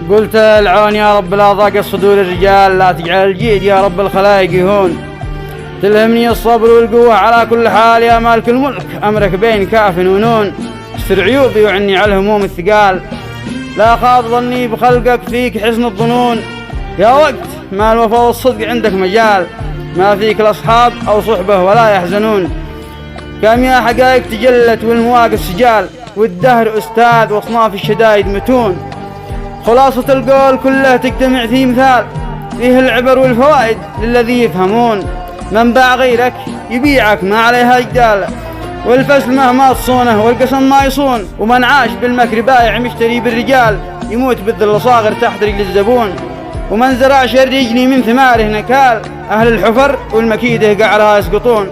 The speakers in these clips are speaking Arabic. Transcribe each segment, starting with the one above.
قلت العون يا رب لا ضاق صدور الرجال، لا تجعل الجيد يا رب الخلايق يهون. تلهمني الصبر والقوة على كل حال يا مالك الملك، أمرك بين كاف ونون. استر عيوبي وعني على الهموم الثقال، لا خاب ظني بخلقك فيك حسن الظنون. يا وقت ما الوفا والصدق عندك مجال، ما فيك الأصحاب أو صحبة ولا يحزنون. كم يا حقائق تجلت والمواقف سجال، والدهر أستاذ وأصناف الشدايد متون. خلاصة القول كله تجتمع في مثال، فيه العبر والفوائد للذي يفهمون. من باع غيرك يبيعك ما عليها جدال، والفسل مهما تصونه والقسم ما يصون. ومن عاش بالمكر بايع مشتري بالرجال، يموت بالذل صاغر تحت رجل الزبون. ومن زرع شر يجني من ثماره نكال، أهل الحفر والمكيدة قعرها يسقطون.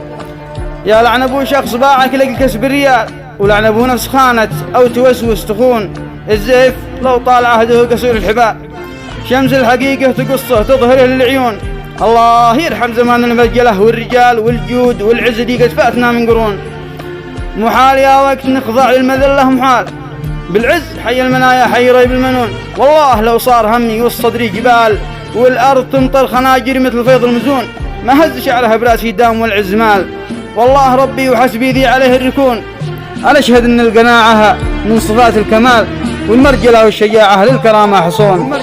يا لعن أبو شخص باعك للكسب الريال، ولعن أبو نفس خانت أو توسوس تخون. الزيف لو طال عهده قصير الحبال، شمس الحقيقة تقصه تظهره للعيون. الله يرحم زمان المرجلة والرجال والجود والعز دي قد فاتنا من قرون. محال يا وقت نخضع للمذلة محال، بالعز حي المنايا حي ريب المنون. والله لو صار همي والصدري جبال، والأرض تمطر خناجر مثل فيض المزون، ما هز شعرها براسي دام والعز مال. والله ربي وحسبي ذي عليه الركون. أنا أشهد أن القناعة من صفات الكمال، والمرجلة والشجاعة للكرامة حصون.